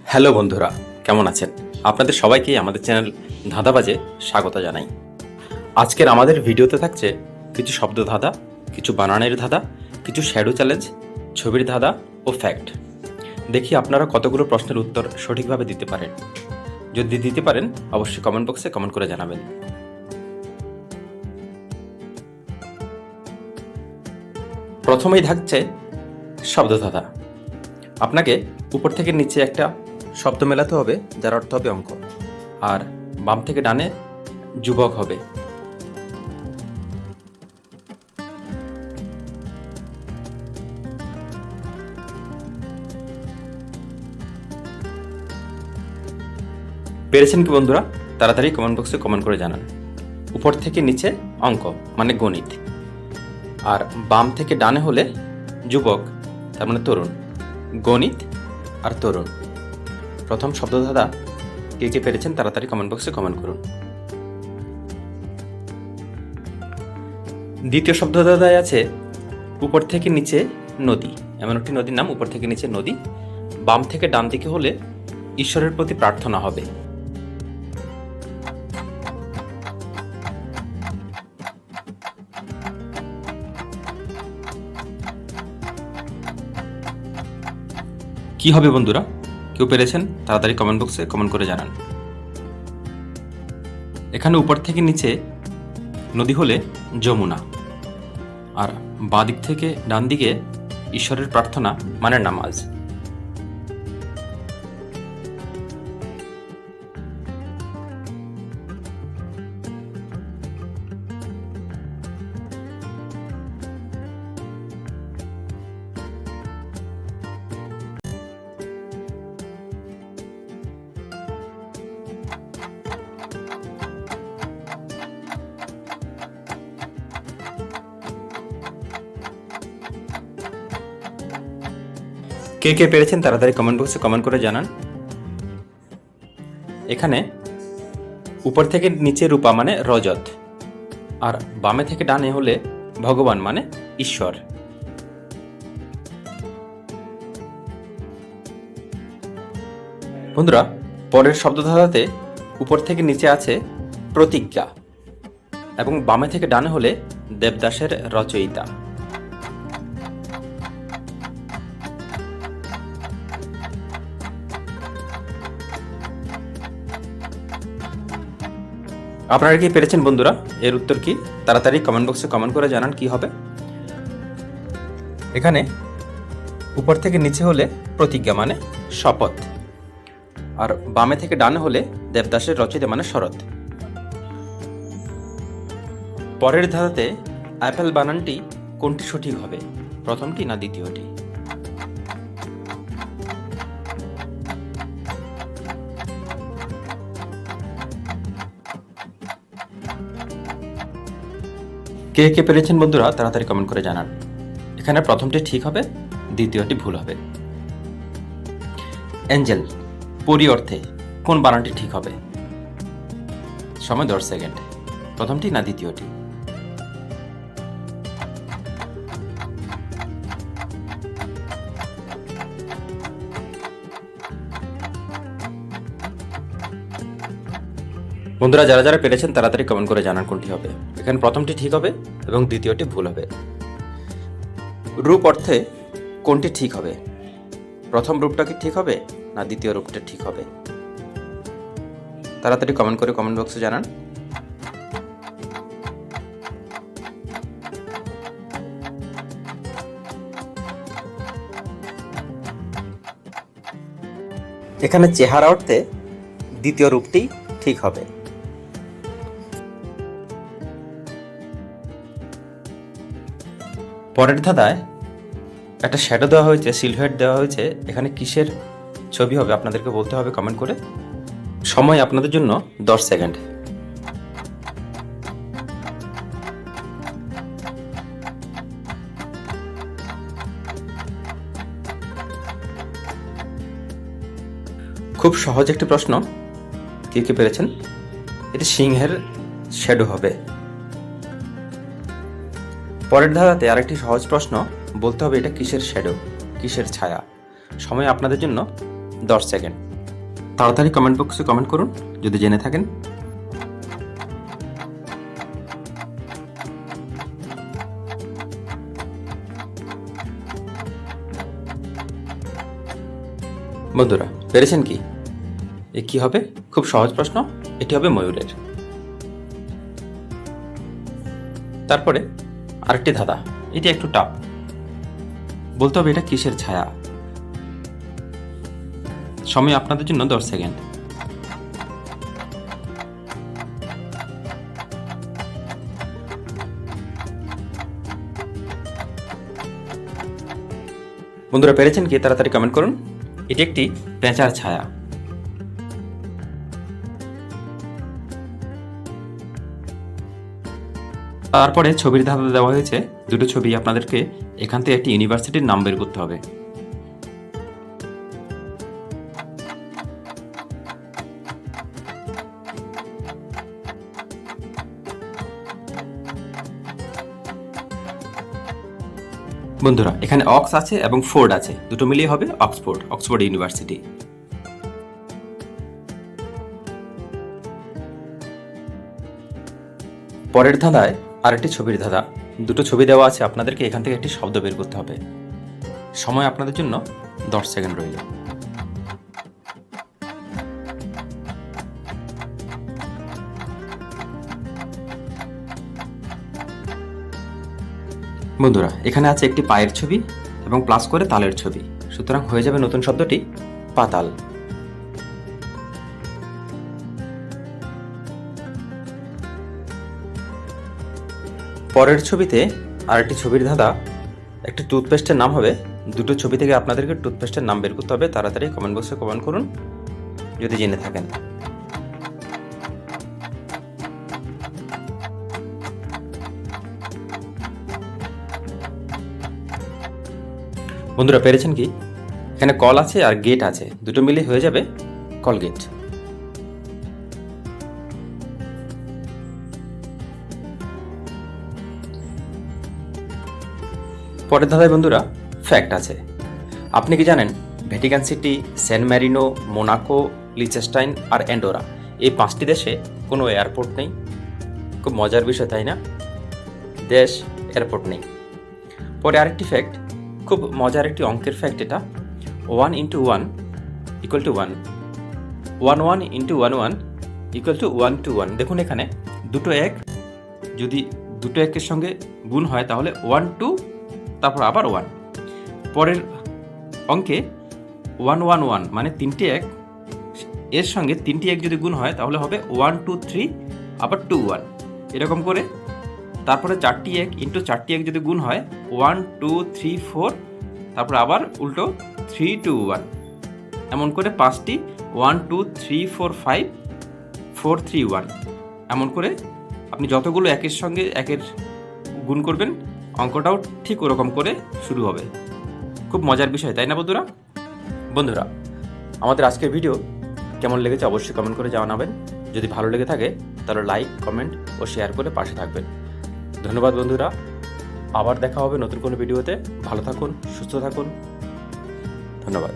Hello বন্ধুরা, কেমন আছেন? আপনাদের সবাইকে আমাদের চ্যানেল ধাঁধাবাজে স্বাগত জানাই। আজকের আমাদের ভিডিওতে থাকছে কিছু শব্দ ধাঁধা, কিছু বানানের ধাঁধা, কিছু শ্যাডো চ্যালেঞ্জ, ছবির ধাঁধা ও ফ্যাক্ট। দেখি আপনারা কতগুলো প্রশ্নের উত্তর সঠিকভাবে দিতে পারেন। যদি দিতে পারেন অবশ্যই কমেন্ট বক্সে কমেন্ট করে জানাবেন। প্রথমেই থাকছে শব্দ ধাঁধা। আপনাকে উপর থেকে নিচে একটা শব্দ মেলাতে হবে যার অর্থ হবে অঙ্ক, আর বাম থেকে ডানে যুবক হবে। পেরেছেন কি বন্ধুরা? তাড়াতাড়ি কমেন্ট বক্সে কমেন্ট করে জানান। উপর থেকে নিচে অঙ্ক মানে গণিত, আর বাম থেকে ডানে হলে যুবক তার মানে তরুণ। গণিত আর তরুণ। প্রথম শব্দ ধাঁধা কে কে পেরেছেন তাড়াতাড়ি কমেন্ট বক্সে কমেন্ট করুন। দ্বিতীয় শব্দ ধাঁধায় আছে উপর থেকে নিচে নদী। এমন একটি নদীর নাম, উপর থেকে নিচে নদী। বাম থেকে ডান দিকে হলে ঈশ্বরের প্রতি প্রার্থনা হবে। কি হবে বন্ধুরা? কেউ পেরেছেন তাড়াতাড়ি কমেন্ট বক্সে কমেন্ট করে জানান। এখানে উপর থেকে নিচে নদী হলে যমুনা, আর বাঁ দিক থেকে ডান দিকে ঈশ্বরের প্রার্থনা মানে নামাজ। কে কে পেরেছেন তাড়াতাড়ি কমেন্ট বক্সে কমেন্ট করে জানান। এখানে উপর থেকে নিচে রূপা মানে রজত, আর বামে থেকে ডানে হলে ভগবান মানে ঈশ্বর। বন্ধুরা, পরের শব্দ ধাঁধাতে উপর থেকে নিচে আছে প্রতিজ্ঞা, এবং বামে থেকে ডানে হলে দেবদাসের রচয়িতা। আপনারা কি পেরেছেন বন্ধুরা? এর উত্তর কি? তাড়াতাড়ি কমেন্ট বক্সে কমেন্ট করে জানান কি হবে। এখানে উপর থেকে নিচে হলে প্রতিজ্ঞা মানে শপথ, আর বামে থেকে ডানে হলে দেবদাসের রচয়িতা মানে শরৎ। পরের ধাঁধাতে অ্যাপেল বানানটি কোনটি সঠিক হবে? প্রথমটি না দ্বিতীয়টি? কে কে পেরেছেন বন্ধুরা? তাড়াতাড়ি কমেন্ট করে জানান। এখানে প্রথমটি ঠিক হবে, দ্বিতীয়টি ভুল হবে। অ্যাঞ্জেল পরি অর্থে কোন বানানটি ঠিক হবে? সময় 10 সেকেন্ড। প্রথমটি না দ্বিতীয়টি? বন্ধুরা, যারা যারা পেরেছেন তাড়াতাড়ি কমেন্ট করে জানান কোনটি হবে। এখানে প্রথমটি ঠিক হবে এবং দ্বিতীয়টি ভুল হবে। রূপ অর্থে কোনটি ঠিক হবে? প্রথম রূপটা কি ঠিক হবে না দ্বিতীয় রূপটা ঠিক হবে? তাড়াতাড়ি কমেন্ট করে কমেন্ট বক্সে জানান। এখানে চেহারা অর্থে দ্বিতীয় রূপটি ঠিক হবে। পরের ধাঁধায় একটা শ্যাডো দেওয়া হয়েছে, সিলহুয়েট দেওয়া হয়েছে। এখানে কিসের ছবি হবে আপনাদেরকে বলতে হবে কমেন্ট করে। সময় আপনাদের জন্য 10 সেকেন্ড। খুব সহজ একটি প্রশ্ন, কে কে পেরেছেন? এটি সিংহের শ্যাডো হবে। পরের ধারাতে আরেকটি সহজ প্রশ্ন, বলতে হবে এটা কিসের শ্যাডো, কিসের ছায়া। সময় আপনাদের জন্য 10 সেকেন্ড। তাড়াতাড়ি কমেন্ট বক্সে কমেন্ট করুন যদি জেনে থাকেন। বন্ধুরা পেরেছেন কি? এ কি হবে? খুব সহজ প্রশ্ন। এটি হবে ময়ূরের। তারপরে আরেকটি ধাঁধা, এটি একটু টাফ। বলতে হবে এটা কিসের ছায়া। সময় আপনাদের জন্য 10 সেকেন্ড। বন্ধুরা পেরেছেন কি? তাড়াতাড়ি কমেন্ট করুন। এটি একটি পেঁচার ছায়া। তারপরে ছবির ধাঁধা দেওয়া হয়েছে দুটো ছবি, আপনাদেরকে এখান থেকে একটি ইউনিভার্সিটির নাম বের করতে হবে। বন্ধুরা এখানে অক্স আছে এবং ফোর্ড আছে, দুটো মিলিয়ে হবে অক্সফোর্ড ইউনিভার্সিটি। পরের ধাঁধায় আরেকটি ছবির ধাঁধা, দুটো ছবি দেওয়া আছে, আপনাদেরকে এখান থেকে একটি শব্দ বের করতে হবে। সময় আপনাদের জন্য 10 সেকেন্ড রইল। বন্ধুরা এখানে আছে একটি পায়ের ছবি এবং প্লাস করে তালের ছবি, সুতরাং হয়ে যাবে নতুন শব্দটি পাতাল। পরের ছবিতে আরেকটি ছবির ধাঁধা, একটি টুথপেস্টের নাম হবে। দুটো ছবি থেকে আপনাদেরকে টুথপেস্টের নাম বের করতে হবে। তাড়াতাড়ি কমেন্ট বক্সে কমেন্ট করুন যদি জেনে থাকেন। বন্ধুরা পেরেছেন কি? এখানে কল আছে আর গেট আছে, দুটো মিলে হয়ে যাবে কলগেট। পরের ধাঁধায় বন্ধুরা ফ্যাক্ট আছে। আপনি কি জানেন ভ্যাটিকান সিটি, স্যান ম্যারিনো, মোনাকো, লিচেস্টাইন আর অ্যান্ডোরা, এই 5টি দেশে কোনো এয়ারপোর্ট নেই? খুব মজার বিষয় তাই না? দেশ, এয়ারপোর্ট নেই। পরে আরেকটি ফ্যাক্ট, খুব মজার একটি অঙ্কের ফ্যাক্ট এটা। 1 × 1 = 1, 1 × 1 = 1 দেখুন এখানে দুটো এক, যদি দুটো একের সঙ্গে গুণ হয় তাহলে 1 2 তারপর আবার 1। পরের অঙ্কে 1 1 1 মানে 3টি এক, এর সঙ্গে 3টি এক যদি গুণ হয় তাহলে হবে 1 2 3 আবার 2 1, এরকম করে। তারপরে 4টি এক ইন্টু 4টি এক যদি গুণ হয় 1 2 3 4, তারপর আবার উল্টো 3 2 1, এমন করে 5টি 1 2 3 4 5 4 3 1, এমন করে আপনি যতগুলো একের সঙ্গে একের গুণ করবেন অঙ্কটাও ঠিক ওরকম করে শুরু হবে। খুব মজার বিষয় তাই না বন্ধুরা? বন্ধুরা আমাদের আজকের ভিডিও কেমন লেগেছে অবশ্যই কমেন্ট করে জানাবেন। যদি ভালো লেগে থাকে তাহলে লাইক, কমেন্ট ও শেয়ার করে পাশে থাকবেন। ধন্যবাদ বন্ধুরা, আবার দেখা হবে নতুন কোনো ভিডিওতে। ভালো থাকুন, সুস্থ থাকুন, ধন্যবাদ।